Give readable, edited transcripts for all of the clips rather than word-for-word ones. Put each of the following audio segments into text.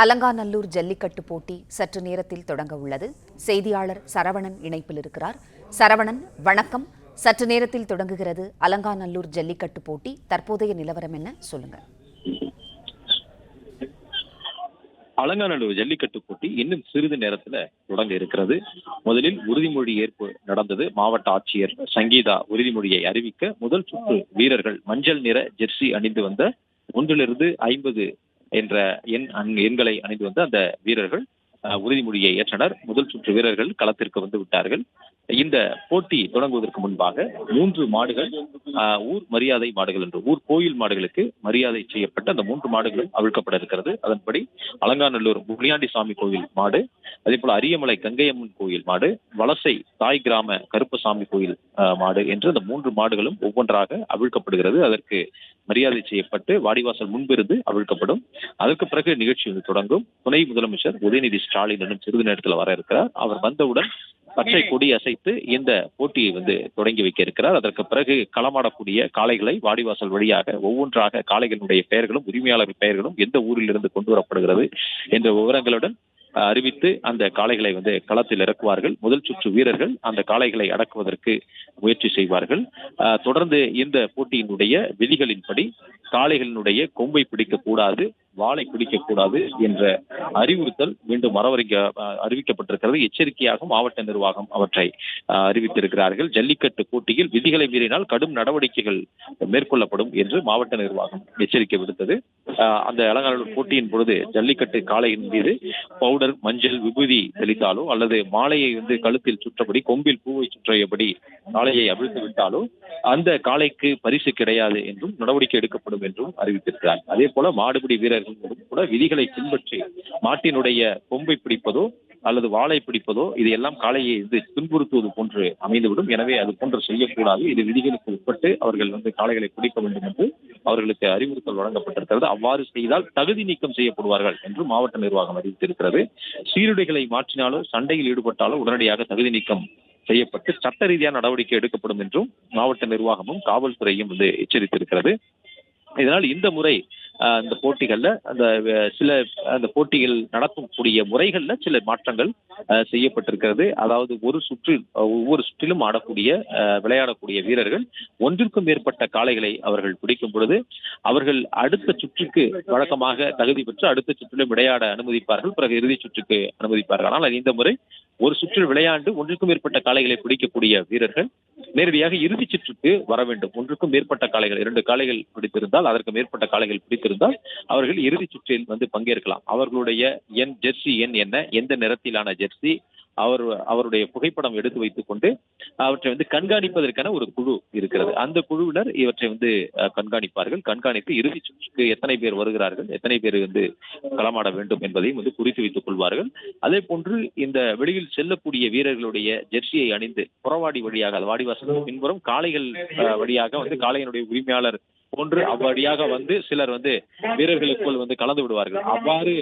அலங்காநல்லூர் ஜல்லிக்கட்டு போட்டி சற்று நேரத்தில் தொடங்க உள்ளது. செய்தியாளர் சரவணன் இணைப்பில் இருக்கிறார். சரவணன், வணக்கம். சற்று நேரத்தில் தொடங்குகிறது அலங்காநல்லூர் ஜல்லிக்கட்டு போட்டி. தற்போதைய நிலவரம் என்ன, சொல்லுங்க. அலங்காநல்லூர் ஜல்லிக்கட்டு போட்டி இன்னும் சிறிது நேரத்துல தொடங்க இருக்கிறது. முதலில் உறுதிமொழி ஏற்பு நடந்தது. மாவட்ட ஆட்சியர் சங்கீதா உறுதிமொழியை அறிவிக்க முதல் சுற்று வீரர்கள் மஞ்சள் நிற ஜெர்சி அணிந்து வந்த 1-50 என்ற எண்களை அணிந்து வந்த அந்த வீரர்கள் உறுதிமொழியை ஏற்றனர். முதல் சுற்று வீரர்கள் களத்திற்கு வந்து விட்டார்கள். இந்த போட்டி தொடங்குவதற்கு முன்பாக 3 மாடுகள் ஊர் மரியாதை மாடுகள் என்று ஊர் கோயில் மாடுகளுக்கு மரியாதை செய்யப்பட்ட அந்த 3 மாடுகளும் அவிழ்க்கப்பட இருக்கிறது. அதன்படி அலங்காநல்லூர் முனியாண்டி சாமி கோயில் மாடு, அதே போல அரியமலை கங்கையம்மன் கோயில் மாடு, வலசை தாய் கிராம கருப்பசாமி கோயில் மாடு என்று அந்த 3 மாடுகளும் ஒவ்வொன்றாக அவிழ்க்கப்படுகிறது. அதற்கு மரியாதை செய்யப்பட்டு வாடிவாசல் முன்பிருந்து அவிழ்க்கப்படும். அதற்கு பிறகு நிகழ்ச்சி தொடங்கும். துணை முதலமைச்சர் உதயநிதி ஸ்டாலின் இன்னும் சிறிது நேரத்தில் வர இருக்கிறார். அவர் வந்தவுடன் பச்சை கொடி அசைத்து இந்த போட்டியை தொடங்கி வைக்க இருக்கிறார். அதற்கு பிறகு களமாடக்கூடிய காளைகளை வாடிவாசல் வழியாக ஒவ்வொன்றாக காளைகளுடைய பெயர்களும் உரிமையாளர் பெயர்களும் எந்த ஊரில் இருந்து கொண்டு வரப்படுகிறது என்ற விவரங்களுடன் அறிவித்து அந்த காளைகளை களத்தில் இறக்குவார்கள். முதல் சுற்று வீரர்கள் அந்த காளைகளை அடக்குவதற்கு முயற்சி செய்வார்கள். தொடர்ந்து இந்த போட்டியினுடைய விதிகளின்படி காளைகளினுடைய கொம்பை பிடிக்கக்கூடாது, வாளை பிடிக்கக்கூடாது என்ற அறிவுறுத்தல் மீண்டும் அறிவிக்கப்பட்டிருக்கிறது. எச்சரிக்கையாக மாவட்ட நிர்வாகம் அவற்றை அறிவித்திருக்கிறார்கள். ஜல்லிக்கட்டு போட்டியில் விதிகளை மீறினால் கடும் நடவடிக்கைகள் மேற்கொள்ளப்படும் என்று மாவட்ட நிர்வாகம் எச்சரிக்கை விடுத்தது. அந்த அலங்காநல்லூர் போட்டியின் பொழுது ஜல்லிக்கட்டு காளையின் மீது பவுடர், மஞ்சள், விபூதி தெளித்தாலோ அல்லது மாலையை கழுத்தில் சுற்றபடி கொம்பில் பூவை சுற்றியபடி காளையை அவிழ்த்து விட்டாலோ அந்த காளைக்கு பரிசு கிடையாது என்றும் நடவடிக்கை எடுக்கப்படும் என்றும் அறிவித்திருக்கிறார். அதே போல மாடுபிடி வீரர்களும் கூட விதிகளை பின்பற்றி மாட்டினுடைய கொம்பை பிடிப்பதோ அல்லது வாளை பிடிப்பதோ இதையெல்லாம் காளையை துன்புறுத்துவது போன்று அமைந்துவிடும். எனவே அது போன்று செய்யக்கூடாது. இது விதிகளுக்கு உட்பட்டு அவர்கள் காளைகளை பிடிக்க வேண்டும் என்று அவர்களுக்கு அறிவுறுத்தல் வழங்கப்பட்டிருக்கிறது. அவ்வாறு செய்தால் தகுதி நீக்கம் செய்யப்படுவார்கள் என்று மாவட்ட நிர்வாகம் அறிவித்திருக்கிறது. சீருடைகளை மாற்றினாலோ சண்டையில் ஈடுபட்டாலோ உடனடியாக தகுதி நீக்கம் செய்யப்பட்டு சட்ட ரீதியான நடவடிக்கை எடுக்கப்படும் என்றும் மாவட்ட நிர்வாகமும் காவல்துறையும் எச்சரித்திருக்கிறது. இதனால் இந்த முறை இந்த போட்டிகள்ல அந்த போட்டிகள் நடக்கக்கூடிய முறைகள்ல சில மாற்றங்கள் செய்யப்பட்டிருக்கிறது. அதாவது ஒவ்வொரு சுற்றிலும் விளையாடக்கூடிய வீரர்கள் ஒன்றிற்கும் மேற்பட்ட காளைகளை அவர்கள் பிடிக்கும் பொழுது அவர்கள் அடுத்த சுற்றுக்கு வழக்கமாக தகுதி பெற்று அடுத்த சுற்றிலும் விளையாட அனுமதிப்பார்கள். பிறகு இறுதி சுற்றுக்கு அனுமதிப்பார்கள். ஆனால் இந்த முறை ஒரு சுற்றில் விளையாண்டு ஒன்றுக்கும் மேற்பட்ட காளைகளை பிடிக்கக்கூடிய வீரர்கள் நேரடியாக இறுதி சுற்றுக்கு வர வேண்டும். ஒன்றுக்கும் மேற்பட்ட காளைகள் 2 காளைகள் பிடித்திருந்தால் அதற்கு மேற்பட்ட காளைகள் பிடித்திருந்தால் அவர்கள் இறுதி சுற்றில் பங்கேற்கலாம். அவர்களுடைய ஜெர்சி எண் என்ன, எந்த நிறத்திலான ஜெர்சி, அவருடைய புகைப்படம் எடுத்து வைத்துக் கொண்டு அவற்றை கண்காணிப்பதற்கான ஒரு குழு இருக்கிறது. அந்த குழுவினர் இவற்றை கண்காணிப்பார்கள். கண்காணித்து இறுதி சுற்றுக்கு எத்தனை பேர் வருகிறார்கள், எத்தனை பேர் களமாட வேண்டும் என்பதையும் குறித்து வைத்துக் கொள்வார்கள். அதே போன்று இந்த வெளியில் செல்லக்கூடிய வீரர்களுடைய ஜெர்சியை அணிந்து புறவாடி வழியாக வாடிவாசல் பின்புறம் காளைகள் வழியாக காளையினுடைய உரிமையாளர் போன்று அவ்வழியாக சிலர் வீரர்களுக்குள் கலந்து விடுவார்கள். அவ்வாறு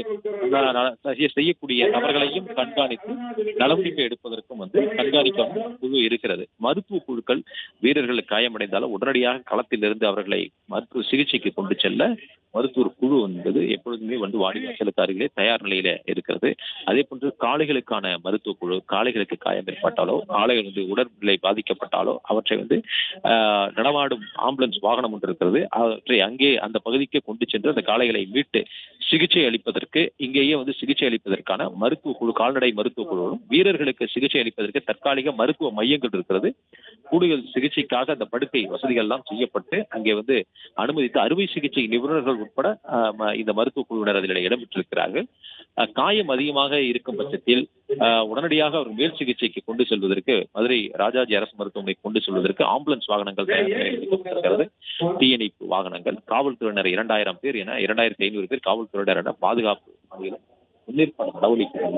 செய்யக்கூடிய நபர்களையும் கண்காணித்து நடவடிக்கை எடுப்பதற்கும் கண்காணிக்கவும் குழு இருக்கிறது. மருத்துவ குழுக்கள் வீரர்கள் காயமடைந்தாலும் உடனடியாக களத்தில் இருந்து அவர்களை மருத்துவ சிகிச்சைக்கு கொண்டு செல்ல மருத்துவர் குழு எப்பொழுதுமே வாடிவாசலுக்கு அருகிலே தயார் நிலையில இருக்கிறது. அதே போன்று காளைகளுக்கான மருத்துவ குழு காளைகளுக்கு காயம் ஏற்பட்டாலோ காளைகள் உடல்நிலை பாதிக்கப்பட்டாலோ அவற்றை நடமாடும் ஆம்புலன்ஸ் வாகனம் ஒன்று இருக்கிறது. அவற்றை அங்கே அந்த பகுதிக்கு கொண்டு சென்று அந்த காளைகளை மீட்டு சிகிச்சை அளிப்பதற்கு இங்கேயே சிகிச்சை அளிப்பதற்கான மருத்துவ குழு, கால்நடை மருத்துவ குழுவும் வீரர்களுக்கு சிகிச்சை அளிப்பதற்கு தற்காலிக மருத்துவ மையங்கள் இருக்கிறது. கூடுதல் சிகிச்சைக்காக அந்த படுக்கை வசதிகள் எல்லாம் செய்யப்பட்டு அங்கே அனுமதித்து அறுவை சிகிச்சை நிபுணர்கள் உட்பட இந்த மருத்துவ குழுவினர் அதில் இடம்பெற்றிருக்கிறார்கள். காயம் அதிகமாக இருக்கும் பட்சத்தில் உடனடியாக அவர் மேல் சிகிச்சைக்கு கொண்டு செல்வதற்கு மதுரை ராஜாஜி அரசு மருத்துவமனை கொண்டு செல்வதற்கு ஆம்புலன்ஸ் வாகனங்கள் தயாரிக்கப்பட்டிருக்கிறது. தீயணைப்பு வாகனங்கள், காவல்துறையினர் 2000 பேர் என 2500 பேர் காவல்துறையினர் என பாதுகாப்பு முன்னேற்பாடு நடவடிக்கைகள்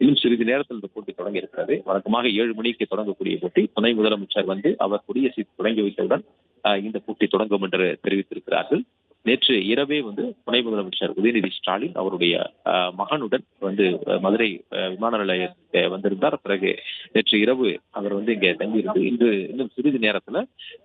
இன்னும் சிறிது நேரத்தில் இந்த போட்டி தொடங்கி இருக்கிறது. வழக்கமாக 7 மணிக்கு தொடங்கக்கூடிய போட்டி துணை முதலமைச்சர் அவர் கொடியசைத்து தொடங்கி வைத்தவுடன் இந்த போட்டி தொடங்கும் என்று தெரிவித்திருக்கிறார்கள். நேற்று இரவே துணை முதலமைச்சர் உதயநிதி ஸ்டாலின் அவருடைய மகனுடன் மதுரை விமான நிலையத்தை வந்திருந்தார். பிறகு நேற்று இரவு அவர் இங்கே தங்கியிருந்து இன்று இன்னும் சிறிது நேரத்தில்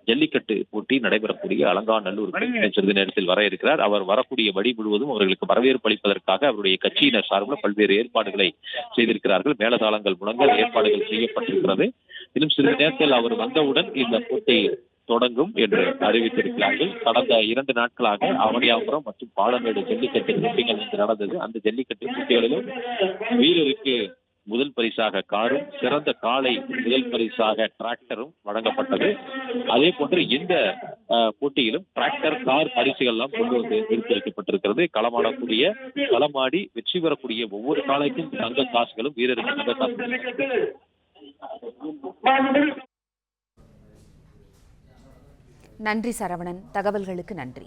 ஜல்லிக்கட்டு போட்டி நடைபெறக்கூடிய அலங்காநல்லூருக்கு சிறிது நேரத்தில் வர இருக்கிறார். அவர் வரக்கூடிய வழி முழுவதும் அவர்களுக்கு வரவேற்பு அளிப்பதற்காக அவருடைய கட்சியினர் சார்பில் பல்வேறு ஏற்பாடுகளை செய்திருக்கிறார்கள். மேலதாளங்கள் முழங்க ஏற்பாடுகள் செய்யப்பட்டிருக்கிறது. இன்னும் சிறிது நேரத்தில் அவர் வந்தவுடன் இந்த போட்டி தொடங்கும் என்று அறிவித்திருக்கிறார்கள். கடந்த 2 நாட்களாக அவனியாபுரம் மற்றும் பாலமேடு ஜல்லிக்கட்டு போட்டிகள் நடந்தது. அந்த ஜல்லிக்கட்டு போட்டிகளிலும் வீரருக்கு முதல் பரிசாக காரும், சிறந்த காளை முதல் பரிசாக டிராக்டரும் வழங்கப்பட்டது. அதே போன்று இந்த போட்டியிலும் டிராக்டர், கார் பரிசுகள் எல்லாம் கொண்டு நிறுத்தி வைக்கப்பட்டிருக்கிறது. களமாடி வெற்றி பெறக்கூடிய ஒவ்வொரு காளைக்கும் தங்க காசுகளும் வீரருக்கு தங்க காசுகளும். நன்றி சரவணன், தகவல்களுக்கு நன்றி.